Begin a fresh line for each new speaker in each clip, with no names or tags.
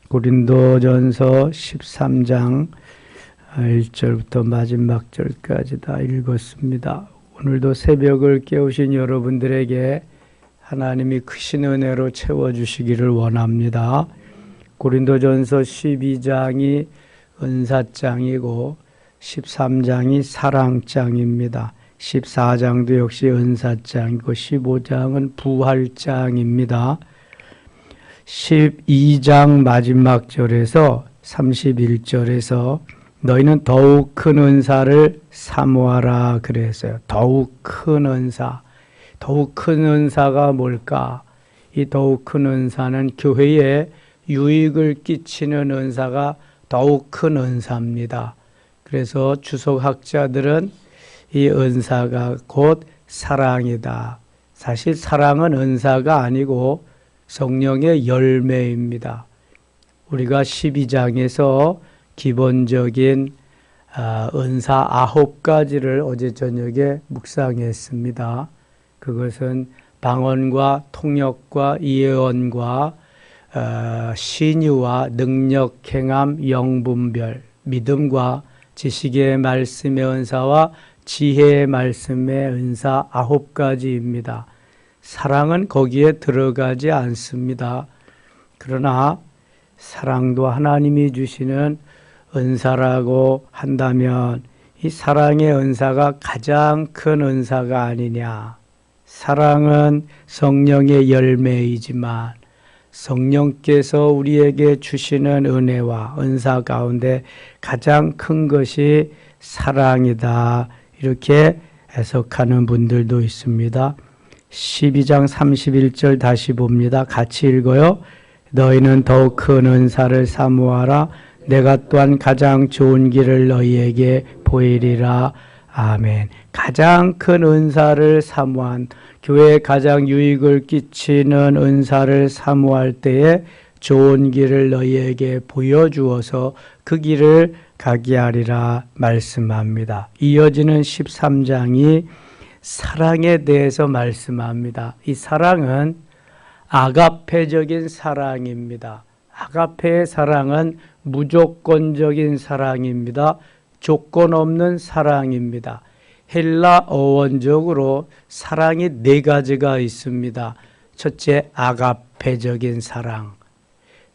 고린도전서 13장 1절부터 마지막 절까지 다 읽었습니다. 오늘도 새벽을 깨우신 여러분들에게 하나님이 크신 은혜로 채워주시기를 원합니다. 고린도전서 12장이 은사장이고 13장이 사랑장입니다. 14장도 역시 은사장이고 15장은 부활장입니다. 12장 마지막 절에서 31절에서 너희는 더욱 큰 은사를 사모하라 그랬어요. 더욱 큰 은사. 더욱 큰 은사가 뭘까? 이 더욱 큰 은사는 교회에 유익을 끼치는 은사가 더욱 큰 은사입니다. 그래서 주석학자들은 이 은사가 곧 사랑이다. 사실 사랑은 은사가 아니고 성령의 열매입니다. 우리가 12장에서 기본적인 은사 9가지를 어제 저녁에 묵상했습니다. 그것은 방언과 통역과 예언과 신유와 능력, 행함, 영분별, 믿음과 지식의 말씀의 은사와 지혜의 말씀의 은사 9가지입니다. 사랑은 거기에 들어가지 않습니다. 그러나 사랑도 하나님이 주시는 은사라고 한다면 이 사랑의 은사가 가장 큰 은사가 아니냐. 사랑은 성령의 열매이지만 성령께서 우리에게 주시는 은혜와 은사 가운데 가장 큰 것이 사랑이다. 이렇게 해석하는 분들도 있습니다. 12장 31절 다시 봅니다. 같이 읽어요. 너희는 더욱 큰 은사를 사모하라. 내가 또한 가장 좋은 길을 너희에게 보이리라. 아멘. 가장 큰 은사를 사모한, 교회에 가장 유익을 끼치는 은사를 사모할 때에 좋은 길을 너희에게 보여주어서 그 길을 가게 하리라 말씀합니다. 이어지는 13장이 사랑에 대해서 말씀합니다. 이 사랑은 아가페적인 사랑입니다. 아가페의 사랑은 무조건적인 사랑입니다. 조건 없는 사랑입니다. 헬라 어원적으로 사랑이 4가지가 있습니다. 첫째, 아가페적인 사랑,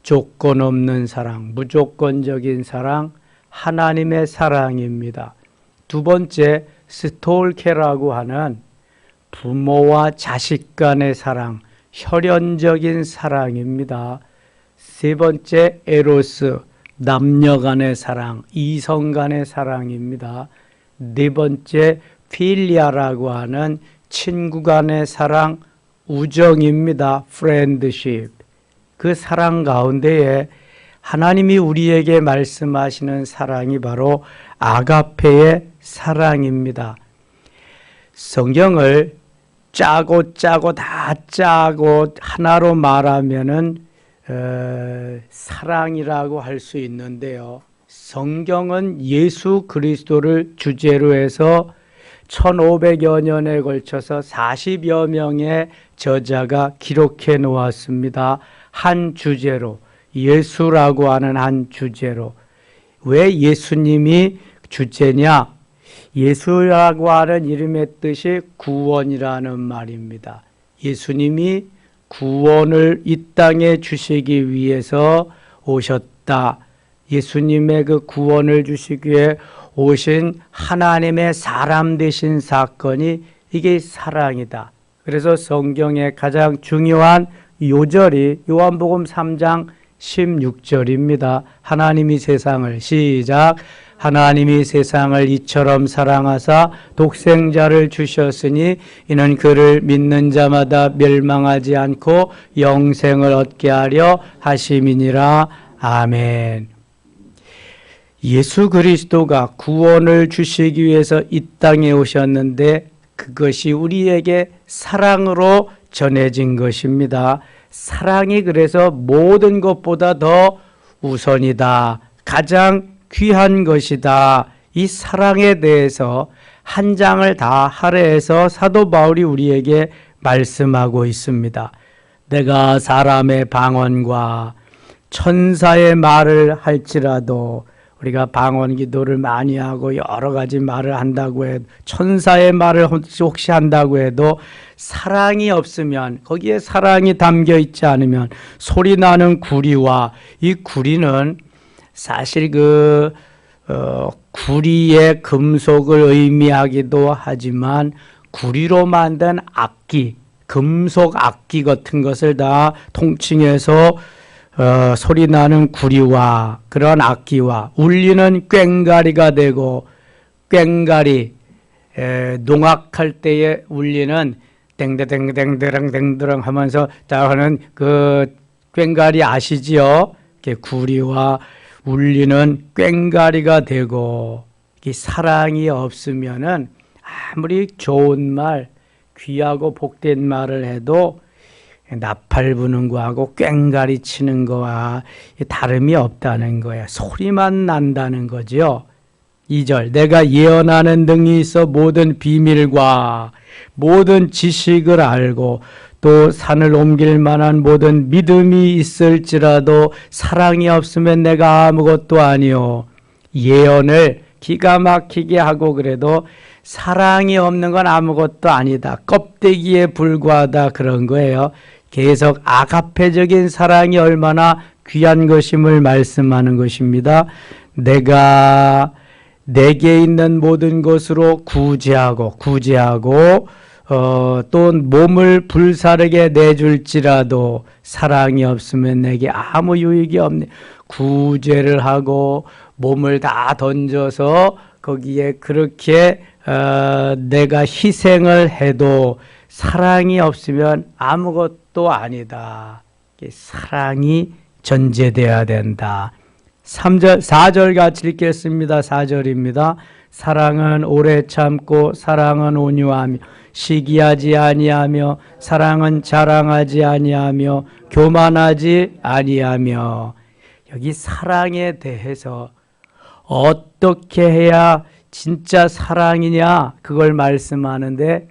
조건 없는 사랑, 무조건적인 사랑, 하나님의 사랑입니다. 두 번째, 스톨케라고 하는 부모와 자식 간의 사랑, 혈연적인 사랑입니다. 세 번째, 에로스, 남녀 간의 사랑, 이성 간의 사랑입니다. 네 번째, 필리아라고 하는 친구 간의 사랑, 우정입니다. 프렌드십. 그 사랑 가운데에 하나님이 우리에게 말씀하시는 사랑이 바로 아가페의 사랑입니다. 성경을 짜고 다 짜고 하나로 말하면은 사랑이라고 할 수 있는데요. 성경은 예수 그리스도를 주제로 해서 1500여 년에 걸쳐서 40여 명의 저자가 기록해 놓았습니다. 한 주제로, 예수라고 하는 한 주제로. 왜 예수님이 주제냐? 예수라고 하는 이름의 뜻이 구원이라는 말입니다. 예수님이 구원을 이 땅에 주시기 위해서 오셨다. 예수님의 그 구원을 주시기 위해 오신 하나님의 사람 되신 사건이 이게 사랑이다. 그래서 성경의 가장 중요한 요절이 요한복음 3장 16절입니다. 하나님이 세상을, 시작, 하나님이 세상을 이처럼 사랑하사 독생자를 주셨으니 이는 그를 믿는 자마다 멸망하지 않고 영생을 얻게 하려 하심이니라. 아멘. 예수 그리스도가 구원을 주시기 위해서 이 땅에 오셨는데 그것이 우리에게 사랑으로 전해진 것입니다. 사랑이 그래서 모든 것보다 더 우선이다. 가장 귀한 것이다. 이 사랑에 대해서 한 장을 다 할애해서 사도 바울이 우리에게 말씀하고 있습니다. 내가 사람의 방언과 천사의 말을 할지라도 우리가 방언 기도를 많이 하고 여러 가지 말을 한다고 해도 천사의 말을 혹시 한다고 해도 사랑이 없으면 거기에 사랑이 담겨 있지 않으면 소리 나는 구리와 이 구리는 사실 구리의 금속을 의미하기도 하지만 구리로 만든 악기, 금속 악기 같은 것을 다 통칭해서 소리 나는 구리와 그런 악기와 울리는 꽹과리가 되고 꽹과리 농악할 때에 울리는 땡땡땡땡땡땡 하면서 하는 그 꽹과리 아시지요? 구리와 울리는 꽹과리가 되고 이 사랑이 없으면은 아무리 좋은 말 귀하고 복된 말을 해도 나팔 부는 거하고 꽹과리 치는 거와 다름이 없다는 거야. 소리만 난다는 거죠. 2절 내가 예언하는 등이 있어 모든 비밀과 모든 지식을 알고 또 산을 옮길 만한 모든 믿음이 있을지라도 사랑이 없으면 내가 아무것도 아니요. 예언을 기가 막히게 하고 그래도 사랑이 없는 건 아무것도 아니다. 껍데기에 불과하다 그런 거예요. 계속 아가페적인 사랑이 얼마나 귀한 것임을 말씀하는 것입니다. 내가 내게 있는 모든 것으로 구제하고 또 몸을 불사르게 내줄지라도 사랑이 없으면 내게 아무 유익이 없네. 구제를 하고 몸을 다 던져서 거기에 그렇게 내가 희생을 해도 사랑이 없으면 아무것도 아니다. 사랑이 전제되어야 된다. 3절, 4절 같이 읽겠습니다. 4절입니다. 사랑은 오래 참고 사랑은 온유하며 시기하지 아니하며 사랑은 자랑하지 아니하며 교만하지 아니하며 여기 사랑에 대해서 어떻게 해야 진짜 사랑이냐 그걸 말씀하는데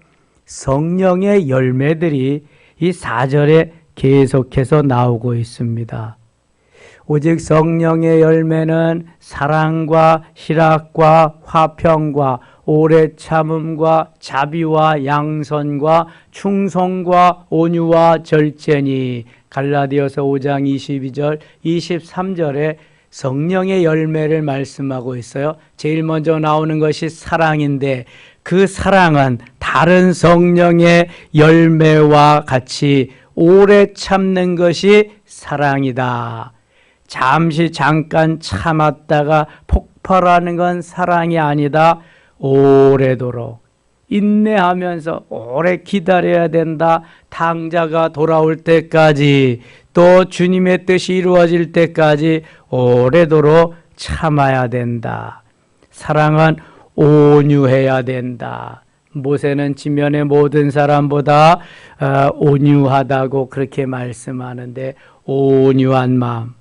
성령의 열매들이 이 4절에 계속해서 나오고 있습니다. 오직 성령의 열매는 사랑과 희락과 화평과 오래 참음과 자비와 양선과 충성과 온유와 절제니 갈라디아서 5장 22절 23절에 성령의 열매를 말씀하고 있어요. 제일 먼저 나오는 것이 사랑인데 그 사랑은 다른 성령의 열매와 같이 오래 참는 것이 사랑이다. 잠깐 참았다가 폭발하는 건 사랑이 아니다. 오래도록 인내하면서 오래 기다려야 된다. 당자가 돌아올 때까지 또 주님의 뜻이 이루어질 때까지 오래도록 참아야 된다. 사랑은 온유해야 된다. 모세는 지면의 모든 사람보다 온유하다고 그렇게 말씀하는데 온유한 마음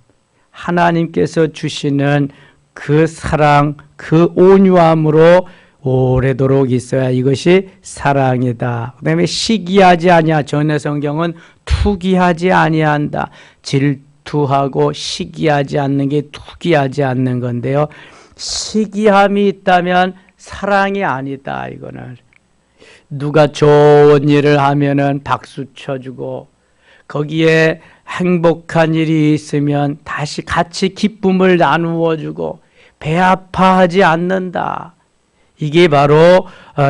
하나님께서 주시는 그 사랑, 그 온유함으로 오래도록 있어야 이것이 사랑이다. 그 다음에 시기하지 아니하. 전의 성경은 투기하지 아니한다. 질투하고 시기하지 않는 게 투기하지 않는 건데요. 시기함이 있다면 사랑이 아니다. 이거는 누가 좋은 일을 하면은 박수 쳐주고 거기에 행복한 일이 있으면 다시 같이 기쁨을 나누어 주고 배 아파하지 않는다. 이게 바로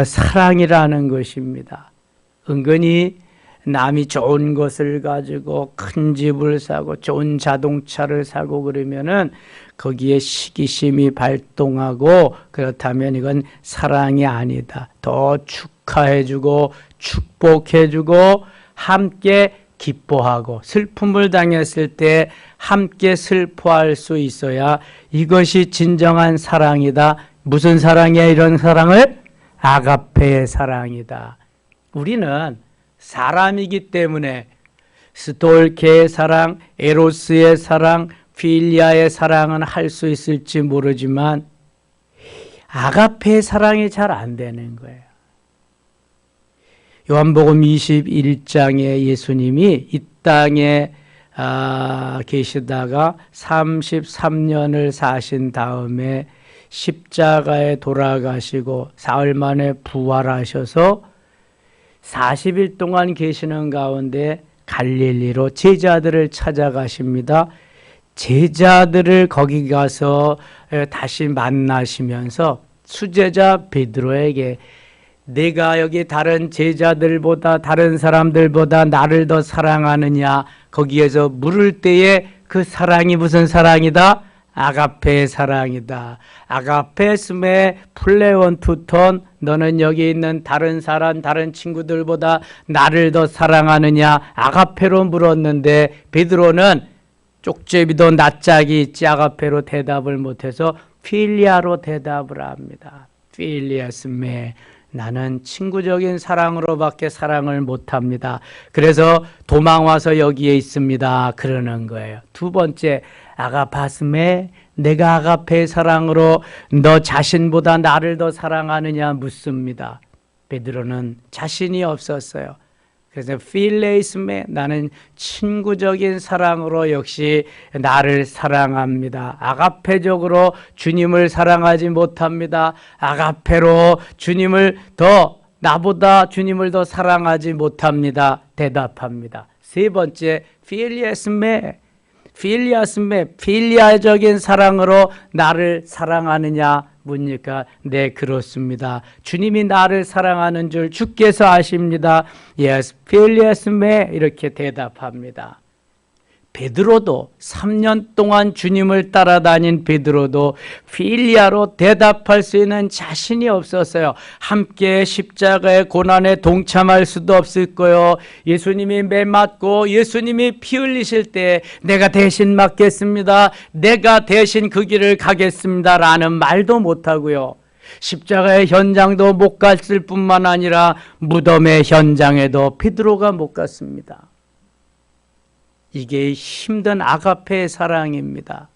사랑이라는 것입니다. 은근히 남이 좋은 것을 가지고 큰 집을 사고 좋은 자동차를 사고 그러면은 거기에 시기심이 발동하고 그렇다면 이건 사랑이 아니다. 더 축하해주고 축복해주고 함께 기뻐하고 슬픔을 당했을 때 함께 슬퍼할 수 있어야 이것이 진정한 사랑이다. 무슨 사랑이야? 이런 사랑을 아가페의 사랑이다. 우리는 사람이기 때문에 스톨케의 사랑, 에로스의 사랑, 필리아의 사랑은 할 수 있을지 모르지만 아가페의 사랑이 잘 안 되는 거예요. 요한복음 21장에 예수님이 이 땅에 계시다가 33년을 사신 다음에 십자가에 돌아가시고 사흘 만에 부활하셔서 40일 동안 계시는 가운데 갈릴리로 제자들을 찾아가십니다. 제자들을 거기 가서 다시 만나시면서 수제자 베드로에게 내가 여기 다른 제자들보다 다른 사람들보다 나를 더 사랑하느냐 거기에서 물을 때에 그 사랑이 무슨 사랑이다? 아가페의 사랑이다. 아가페스메 플레온 투톤 너는 여기 있는 다른 사람 다른 친구들보다 나를 더 사랑하느냐 아가페로 물었는데 베드로는 쪽제비도 낯짝이 있지 아가페로 대답을 못해서 필리아로 대답을 합니다. 필리아스메 나는 친구적인 사랑으로밖에 사랑을 못합니다. 그래서 도망와서 여기에 있습니다. 그러는 거예요. 두 번째 아가파스메 내가 아가페의 사랑으로 너 자신보다 나를 더 사랑하느냐 묻습니다. 베드로는 자신이 없었어요. 그래서 필레이스메 나는 친구적인 사랑으로 역시 나를 사랑합니다. 아가페적으로 주님을 사랑하지 못합니다. 아가페로 주님을 더 나보다 주님을 더 사랑하지 못합니다. 대답합니다. 세 번째 필리아스메 필리아적인 사랑으로 나를 사랑하느냐 묻니까 네 그렇습니다. 주님이 나를 사랑하는 줄 주께서 아십니다. Yes, 필리아스메 이렇게 대답합니다. 베드로도 3년 동안 주님을 따라다닌 베드로도 필리아로 대답할 수 있는 자신이 없었어요. 함께 십자가의 고난에 동참할 수도 없을 거요. 예수님이 매 맞고 예수님이 피 흘리실 때 내가 대신 맞겠습니다. 내가 대신 그 길을 가겠습니다. 라는 말도 못하고요. 십자가의 현장도 못 갔을 뿐만 아니라 무덤의 현장에도 베드로가 못 갔습니다. 이게 힘든 아가페의 사랑입니다.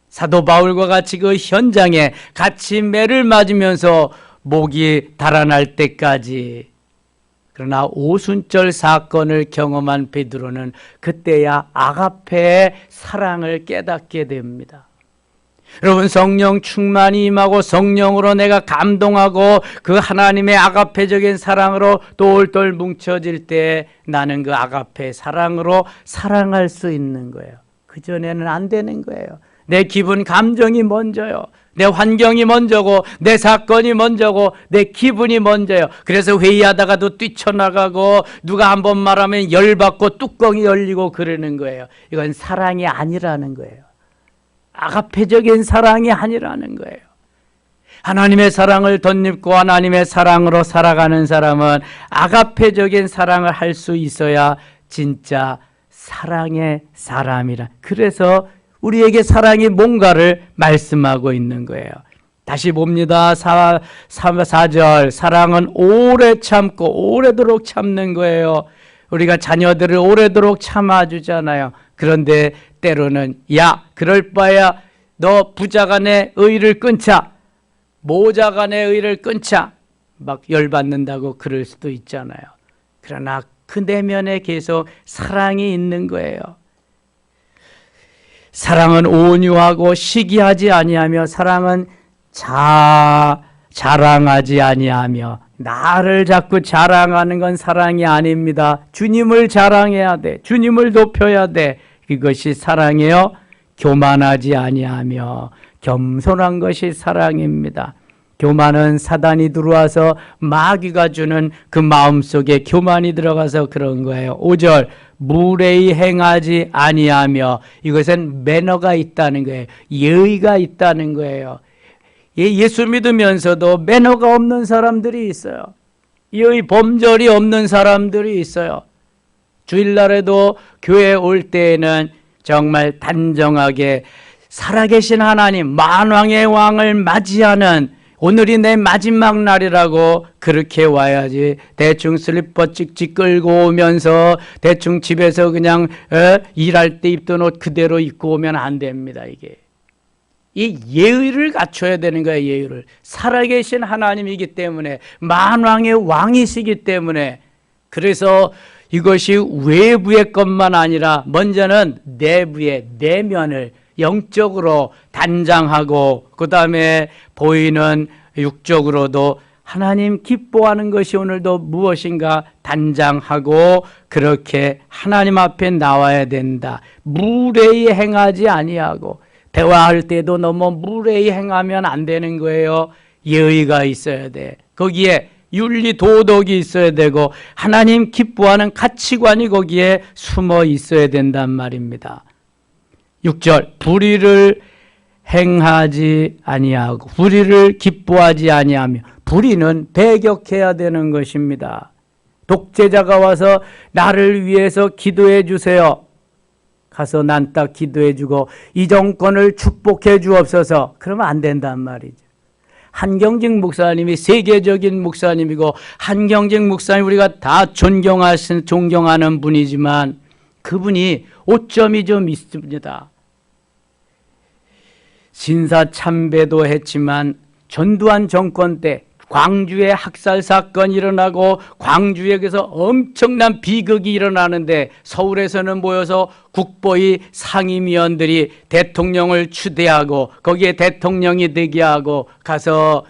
사도 바울과 같이 그 현장에 같이 매를 맞으면서 목이 달아날 때까지 그러나 오순절 사건을 경험한 베드로는 그때야 아가페의 사랑을 깨닫게 됩니다. 여러분 성령 충만이 임하고 성령으로 내가 감동하고 그 하나님의 아가페적인 사랑으로 똘똘 뭉쳐질 때 나는 그 아가페 사랑으로 사랑할 수 있는 거예요. 그전에는 안 되는 거예요. 내 기분 감정이 먼저요. 내 환경이 먼저고 내 사건이 먼저고 내 기분이 먼저요. 그래서 회의하다가도 뛰쳐나가고 누가 한 번 말하면 열받고 뚜껑이 열리고 그러는 거예요. 이건 사랑이 아니라는 거예요. 아가페적인 사랑이 아니라는 거예요. 하나님의 사랑을 덧입고 하나님의 사랑으로 살아가는 사람은 아가페적인 사랑을 할 수 있어야 진짜 사랑의 사람이라. 그래서 우리에게 사랑이 뭔가를 말씀하고 있는 거예요. 다시 봅니다. 4절 사랑은 오래 참고 오래도록 참는 거예요. 우리가 자녀들을 오래도록 참아주잖아요. 그런데 때로는 야 그럴 바야 너 부자간의 의를 끊자 모자간의 의를 끊자 막 열받는다고 그럴 수도 있잖아요. 그러나 그 내면에 계속 사랑이 있는 거예요. 사랑은 온유하고 시기하지 아니하며 사랑은 자랑하지 아니하며 나를 자꾸 자랑하는 건 사랑이 아닙니다. 주님을 자랑해야 돼. 주님을 높여야 돼. 이것이 사랑이에요. 교만하지 아니하며 겸손한 것이 사랑입니다. 교만은 사단이 들어와서 마귀가 주는 그 마음속에 교만이 들어가서 그런 거예요. 5절 무례히 행하지 아니하며 이것은 매너가 있다는 거예요. 예의가 있다는 거예요. 예수 믿으면서도 매너가 없는 사람들이 있어요. 예의 범절이 없는 사람들이 있어요. 주일날에도 교회에 올 때에는 정말 단정하게 살아계신 하나님 만왕의 왕을 맞이하는 오늘이 내 마지막 날이라고 그렇게 와야지 대충 슬리퍼 찍찍 끌고 오면서 대충 집에서 그냥 일할 때 입던 옷 그대로 입고 오면 안 됩니다. 이게 이 예의를 갖춰야 되는 거예요. 예의를 살아계신 하나님이기 때문에 만왕의 왕이시기 때문에 그래서 이것이 외부의 것만 아니라 먼저는 내부의 내면을 영적으로 단장하고 그 다음에 보이는 육적으로도 하나님 기뻐하는 것이 오늘도 무엇인가 단장하고 그렇게 하나님 앞에 나와야 된다. 무례히 행하지 아니하고 대화할 때도 너무 무례히 행하면 안 되는 거예요. 예의가 있어야 돼. 거기에 윤리 도덕이 있어야 되고 하나님 기뻐하는 가치관이 거기에 숨어 있어야 된단 말입니다. 6절 불의를 행하지 아니하고 불의를 기뻐하지 아니하며 불의는 배격해야 되는 것입니다. 독재자가 와서 나를 위해서 기도해 주세요. 가서 난 딱 기도해 주고 이 정권을 축복해 주옵소서. 그러면 안 된단 말이죠. 한경직 목사님이 세계적인 목사님이고 한경직 목사님 우리가 다 존경하는 분이지만 그분이 오점이 좀 있습니다. 신사참배도 했지만 전두환 정권 때 광주에 학살 사건이 일어나고 광주역에서 엄청난 비극이 일어나는데 서울에서는 모여서 국보위 상임위원들이 대통령을 추대하고 거기에 대통령이 되게 하고 가서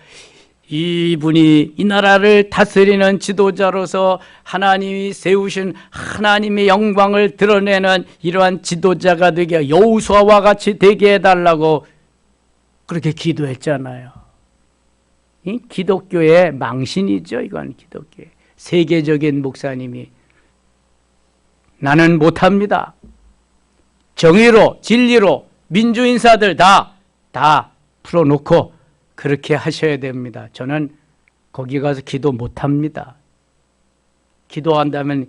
이분이 이 나라를 다스리는 지도자로서 하나님이 세우신 하나님의 영광을 드러내는 이러한 지도자가 되게 여호수아와 같이 되게 해달라고 그렇게 기도했잖아요. 이 기독교의 망신이죠. 이건 기독교의 세계적인 목사님이 나는 못합니다. 정의로 진리로 민주인사들 다 풀어놓고 그렇게 하셔야 됩니다. 저는 거기 가서 기도 못합니다. 기도한다면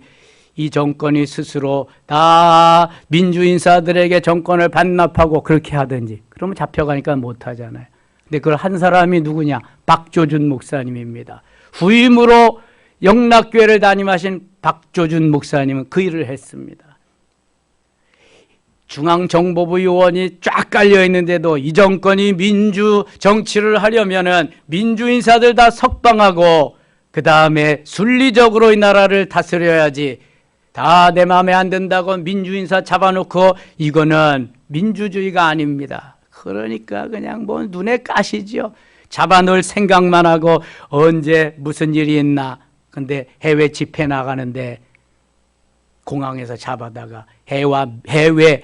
이 정권이 스스로 다 민주인사들에게 정권을 반납하고 그렇게 하든지 그러면 잡혀가니까 못하잖아요. 근데 그걸 한 사람이 누구냐? 박조준 목사님입니다. 후임으로 영락교회를 담임하신 박조준 목사님은 그 일을 했습니다. 중앙정보부 요원이 쫙 깔려 있는데도 이 정권이 민주 정치를 하려면은 민주인사들 다 석방하고 그 다음에 순리적으로 이 나라를 다스려야지 다 내 마음에 안 든다고 민주인사 잡아놓고 이거는 민주주의가 아닙니다. 그러니까 그냥 뭐 눈에 가시죠. 잡아놓을 생각만 하고 언제 무슨 일이 있나. 근데 해외 집회 나가는데 공항에서 잡아다가 해외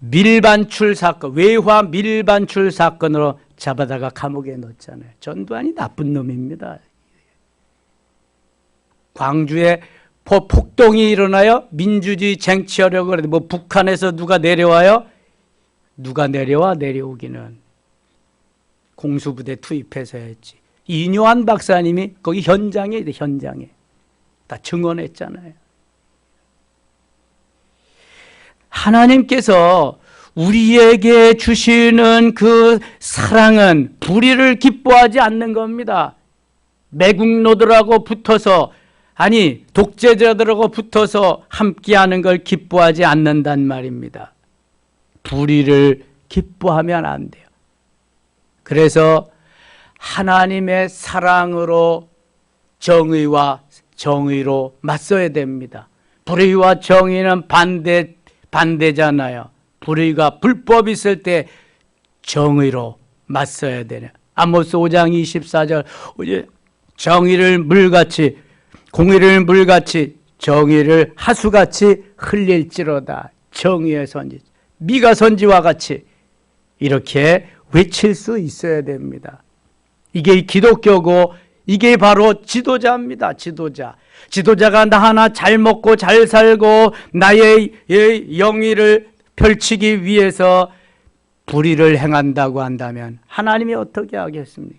밀반출 사건, 외화 밀반출 사건으로 잡아다가 감옥에 넣었잖아요. 전두환이 나쁜 놈입니다. 광주에 폭동이 일어나요? 민주주의 쟁취하려고 그러는데 뭐 북한에서 누가 내려와요? 누가 내려오기는 공수부대 투입해서 했지. 이뇨한 박사님이 거기 현장에 다 증언했잖아요. 하나님께서 우리에게 주시는 그 사랑은 불의를 기뻐하지 않는 겁니다. 매국노들하고 붙어서 아니 독재자들하고 붙어서 함께하는 걸 기뻐하지 않는단 말입니다. 불의를 기뻐하면 안 돼요. 그래서 하나님의 사랑으로 정의와 정의로 맞서야 됩니다. 불의와 정의는 반대잖아요. 불의가 불법이 있을 때 정의로 맞서야 되네. 아모스 5장 24절 정의를 물같이 공의를 물같이 정의를 하수같이 흘릴지로다. 정의의 선지 미가 선지와 같이 이렇게 외칠 수 있어야 됩니다. 이게 기독교고 이게 바로 지도자입니다. 지도자가 나 하나 잘 먹고 잘 살고 나의 영의를 펼치기 위해서 불의를 행한다고 한다면 하나님이 어떻게 하겠습니까?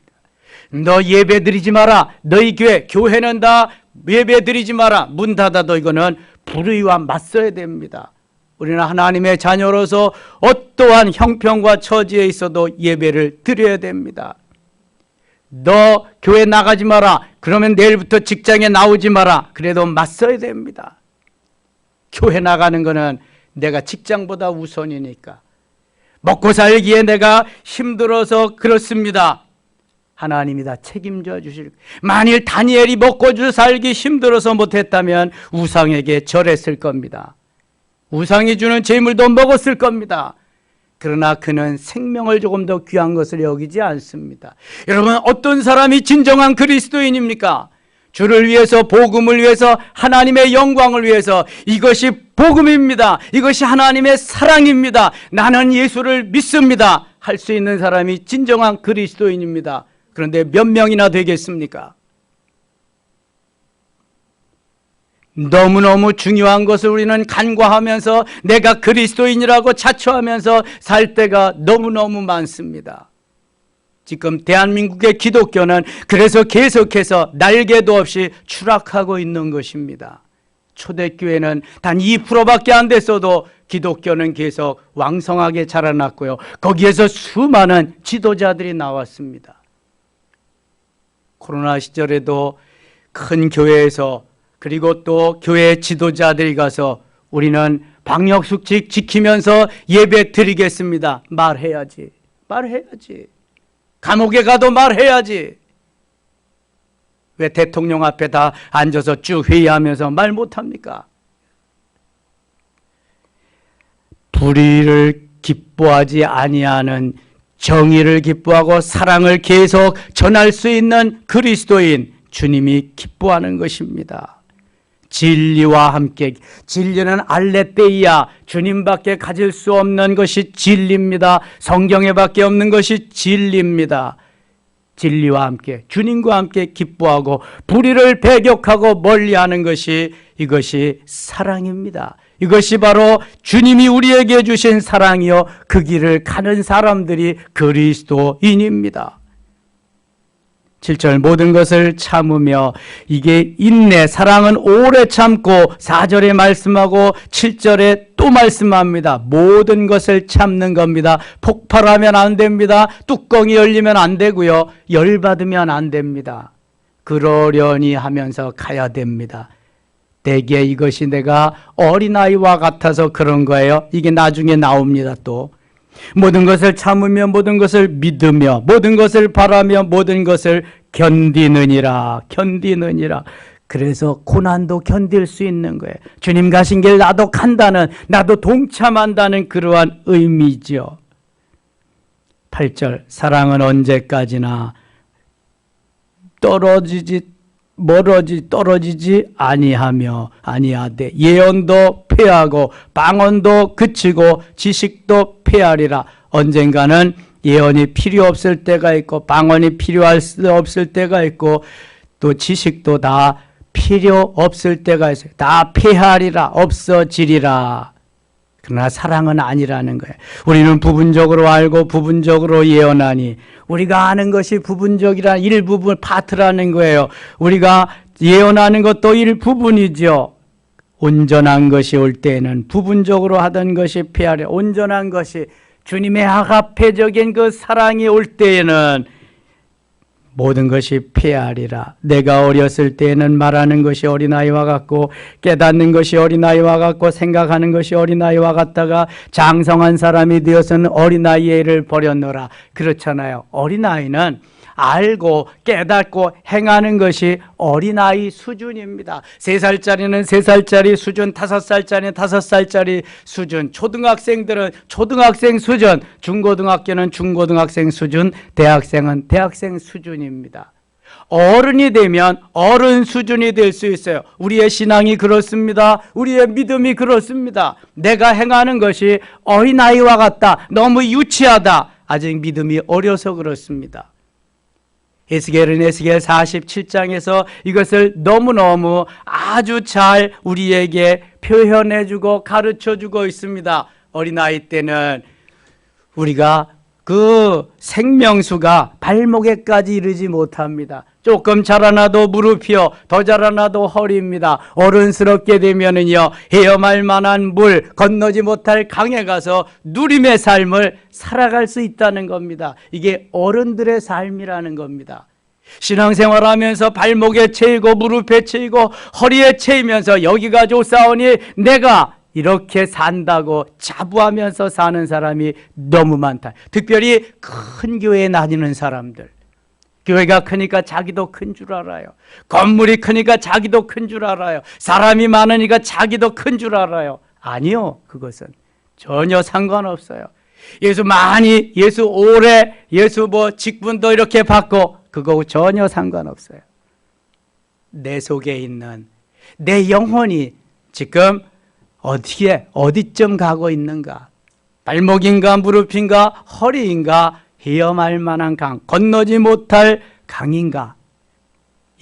너 예배 드리지 마라. 너희 교회는 다 예배 드리지 마라. 문 닫아도 이거는 불의와 맞서야 됩니다. 우리는 하나님의 자녀로서 어떠한 형편과 처지에 있어도 예배를 드려야 됩니다. 너 교회 나가지 마라. 그러면 내일부터 직장에 나오지 마라. 그래도 맞서야 됩니다. 교회 나가는 거는 내가 직장보다 우선이니까. 먹고 살기에 내가 힘들어서 그렇습니다. 하나님이 다 책임져 주실. 만일 다니엘이 먹고 살기 힘들어서 못했다면 우상에게 절했을 겁니다. 우상이 주는 재물도 먹었을 겁니다. 그러나 그는 생명을 조금 더 귀한 것을 여기지 않습니다. 여러분, 어떤 사람이 진정한 그리스도인입니까? 주를 위해서, 복음을 위해서, 하나님의 영광을 위해서. 이것이 복음입니다. 이것이 하나님의 사랑입니다. 나는 예수를 믿습니다 할 수 있는 사람이 진정한 그리스도인입니다. 그런데 몇 명이나 되겠습니까? 너무너무 중요한 것을 우리는 간과하면서 내가 그리스도인이라고 자처하면서 살 때가 너무너무 많습니다. 지금 대한민국의 기독교는 그래서 계속해서 날개도 없이 추락하고 있는 것입니다. 초대교회는 단 2%밖에 안 됐어도 기독교는 계속 왕성하게 자라났고요. 거기에서 수많은 지도자들이 나왔습니다. 코로나 시절에도 큰 교회에서, 그리고 또 교회 지도자들이 가서 우리는 방역수칙 지키면서 예배 드리겠습니다. 말해야지. 감옥에 가도 말해야지. 왜 대통령 앞에 다 앉아서 쭉 회의하면서 말 못합니까? 불의를 기뻐하지 아니하는, 정의를 기뻐하고 사랑을 계속 전할 수 있는 그리스도인, 주님이 기뻐하는 것입니다. 진리와 함께, 진리는 알레테이아, 주님밖에 가질 수 없는 것이 진리입니다. 성경에 밖에 없는 것이 진리입니다. 진리와 함께, 주님과 함께 기뻐하고 불의를 배격하고 멀리하는 것이, 이것이 사랑입니다. 이것이 바로 주님이 우리에게 주신 사랑이요, 그 길을 가는 사람들이 그리스도인입니다. 7절 모든 것을 참으며, 이게 인내, 사랑은 오래 참고 4절에 말씀하고 7절에 또 말씀합니다. 모든 것을 참는 겁니다. 폭발하면 안 됩니다. 뚜껑이 열리면 안 되고요. 열받으면 안 됩니다. 그러려니 하면서 가야 됩니다. 대개 이것이 내가 어린아이와 같아서 그런 거예요. 이게 나중에 나옵니다. 또 모든 것을 참으며, 모든 것을 믿으며, 모든 것을 바라며, 모든 것을 견디느니라. 그래서 고난도 견딜 수 있는 거예요. 주님 가신 길 나도 간다는, 나도 동참한다는 그러한 의미죠. 8절 사랑은 언제까지나 떨어지지 아니하되 예언도 패하고 방언도 그치고 지식도 패하리라. 언젠가는 예언이 필요 없을 때가 있고, 방언이 필요할 수 없을 때가 있고, 또 지식도 다 필요 없을 때가 있어요. 다 패하리라, 없어지리라. 그러나 사랑은 아니라는 거예요. 우리는 부분적으로 알고 부분적으로 예언하니, 우리가 아는 것이 부분적이라 일부분 파트라는 거예요. 우리가 예언하는 것도 일부분이죠. 온전한 것이 올 때에는 부분적으로 하던 것이 패하리라. 온전한 것이, 주님의 아가페적인 그 사랑이 올 때에는 모든 것이 패하리라. 내가 어렸을 때에는 말하는 것이 어린아이와 같고, 깨닫는 것이 어린아이와 같고, 생각하는 것이 어린아이와 같다가 장성한 사람이 되어서는 어린아이의 일을 버렸노라. 그렇잖아요. 어린아이는 알고 깨닫고 행하는 것이 어린아이 수준입니다. 3살짜리는 3살짜리 수준, 5살짜리는 5살짜리 수준, 초등학생들은 초등학생 수준, 중고등학교는 중고등학생 수준, 대학생은 대학생 수준입니다. 어른이 되면 어른 수준이 될 수 있어요. 우리의 신앙이 그렇습니다. 우리의 믿음이 그렇습니다. 내가 행하는 것이 어린아이와 같다, 너무 유치하다, 아직 믿음이 어려서 그렇습니다. 에스겔은 에스겔 47장에서 이것을 너무너무 아주 잘 우리에게 표현해주고 가르쳐주고 있습니다. 어린아이 때는 우리가 그 생명수가 발목에까지 이르지 못합니다. 조금 자라나도 무릎이요, 더 자라나도 허리입니다. 어른스럽게 되면은요, 헤엄할 만한 물, 건너지 못할 강에 가서 누림의 삶을 살아갈 수 있다는 겁니다. 이게 어른들의 삶이라는 겁니다. 신앙생활하면서 발목에 채이고 무릎에 채이고 허리에 채이면서 여기가 좋사오니 내가 이렇게 산다고 자부하면서 사는 사람이 너무 많다. 특별히 큰 교회에 다니는 사람들, 교회가 크니까 자기도 큰 줄 알아요. 건물이 크니까 자기도 큰 줄 알아요. 사람이 많으니까 자기도 큰 줄 알아요. 아니요, 그것은 전혀 상관없어요. 예수 오래, 예수 직분도 이렇게 받고 그거 전혀 상관없어요. 내 속에 있는 내 영혼이 지금 어디쯤 가고 있는가? 발목인가, 무릎인가, 허리인가, 헤엄할 만한 강, 건너지 못할 강인가?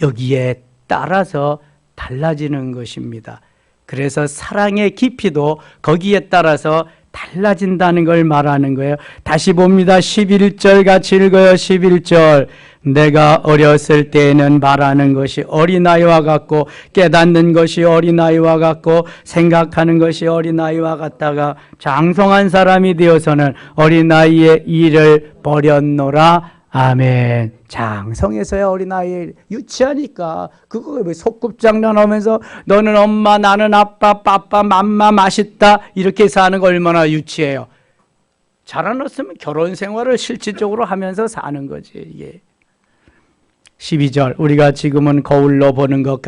여기에 따라서 달라지는 것입니다. 그래서 사랑의 깊이도 거기에 따라서 달라진다는 걸 말하는 거예요. 다시 봅니다. 11절 같이 읽어요. 11절. 내가 어렸을 때에는 말하는 것이 어린아이와 같고 깨닫는 것이 어린아이와 같고 생각하는 것이 어린아이와 같다가 장성한 사람이 되어서는 어린아이의 일을 버렸노라. 아멘. 장성해서야 어린아이 유치하니까 그거 왜 소꿉장난하면서 너는 엄마 나는 아빠 빠빠 맘마 맛있다 이렇게 사는 거 얼마나 유치해요. 자라났으면 결혼 생활을 실질적으로 하면서 사는 거지 이게. 12절 우리가 지금은 거울로 보는 것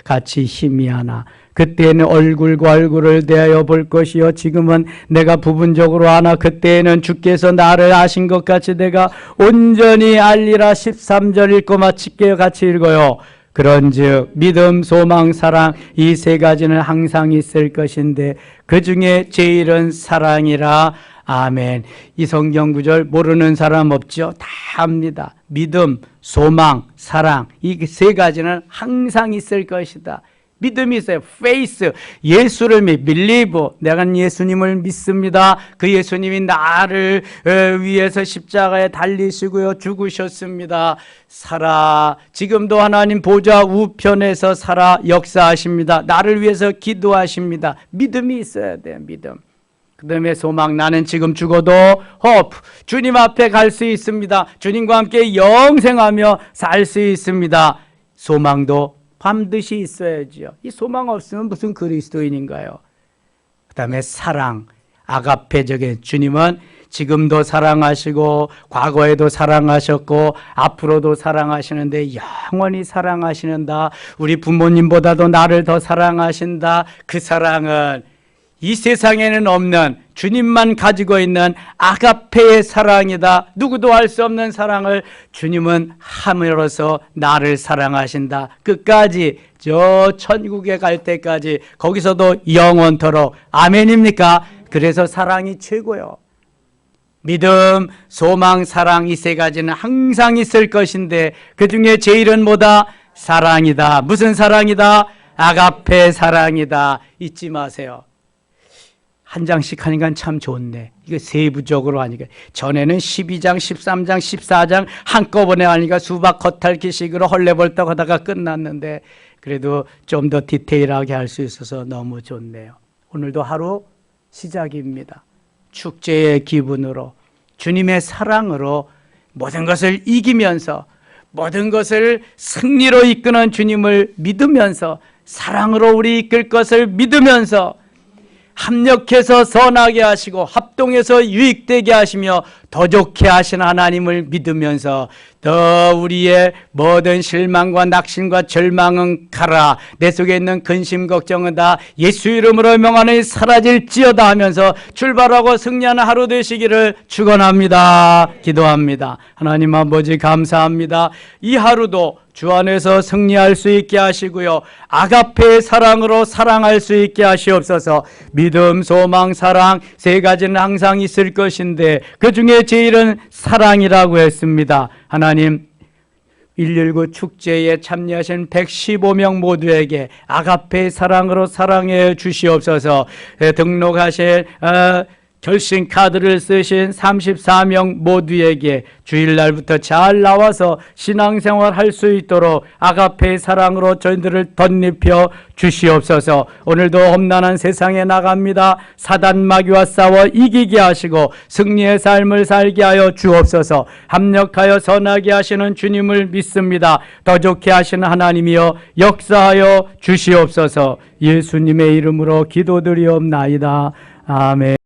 같이 희미하나 그때는 얼굴과 얼굴을 대하여 볼 것이요 지금은 내가 부분적으로 아나 그때에는 주께서 나를 아신 것 같이 내가 온전히 알리라. 13절 읽고 마칠게요. 같이 읽어요. 그런즉 믿음, 소망, 사랑 이 세 가지는 항상 있을 것인데 그 중에 제일은 사랑이라. 아멘. 이 성경 구절 모르는 사람 없죠? 다 압니다. 믿음, 소망, 사랑 이 세 가지는 항상 있을 것이다. 믿음이 있어요. faith, 예수를 believe, 내가 예수님을 믿습니다. 그 예수님이 나를 위해서 십자가에 달리시고요 죽으셨습니다. 살아, 지금도 하나님 보좌 우편에서 살아 역사하십니다. 나를 위해서 기도하십니다. 믿음이 있어야 돼요. 믿음. 그 다음에 소망, 나는 지금 죽어도 hope, 주님 앞에 갈 수 있습니다. 주님과 함께 영생하며 살 수 있습니다. 소망도 반드시 있어야죠. 이 소망 없으면 무슨 그리스도인인가요? 그 다음에 사랑, 아가페적인 주님은 지금도 사랑하시고 과거에도 사랑하셨고 앞으로도 사랑하시는데 영원히 사랑하시는다. 우리 부모님보다도 나를 더 사랑하신다. 그 사랑은 이 세상에는 없는 주님만 가지고 있는 아가페의 사랑이다. 누구도 알 수 없는 사랑을 주님은 함으로써 나를 사랑하신다. 끝까지 저 천국에 갈 때까지 거기서도 영원토록. 아멘입니까? 그래서 사랑이 최고요. 믿음, 소망, 사랑 이 세 가지는 항상 있을 것인데 그 중에 제일은 뭐다? 사랑이다. 무슨 사랑이다? 아가페 사랑이다. 잊지 마세요. 한 장씩 하니까 참 좋네. 이거 세부적으로 하니까. 전에는 12장, 13장, 14장 한꺼번에 하니까 수박 겉핥기식으로 헐레벌떡 하다가 끝났는데 그래도 좀 더 디테일하게 할 수 있어서 너무 좋네요. 오늘도 하루 시작입니다. 축제의 기분으로 주님의 사랑으로 모든 것을 이기면서 모든 것을 승리로 이끄는 주님을 믿으면서 사랑으로 우리 이끌 것을 믿으면서 합력해서 선하게 하시고 합동해서 유익되게 하시며 더 좋게 하신 하나님을 믿으면서 더 우리의 모든 실망과 낙심과 절망은 가라. 내 속에 있는 근심 걱정은 다 예수 이름으로 명하니 사라질지어다 하면서 출발하고 승리하는 하루 되시기를 축원합니다. 기도합니다. 하나님 아버지 감사합니다. 이 하루도 주 안에서 승리할 수 있게 하시고요. 아가페의 사랑으로 사랑할 수 있게 하시옵소서. 믿음, 소망, 사랑 세 가지는 항상 있을 것인데 그 중에 제일은 사랑이라고 했습니다. 하나님 119 축제에 참여하신 115명 모두에게 아가페의 사랑으로 사랑해 주시옵소서. 등록하신 결신 카드를 쓰신 34명 모두에게 주일날부터 잘 나와서 신앙생활 할 수 있도록 아가페의 사랑으로 저희들을 덧입혀 주시옵소서. 오늘도 험난한 세상에 나갑니다. 사단 마귀와 싸워 이기게 하시고 승리의 삶을 살게 하여 주옵소서. 합력하여 선하게 하시는 주님을 믿습니다. 더 좋게 하시는 하나님이여 역사하여 주시옵소서. 예수님의 이름으로 기도드리옵나이다. 아멘.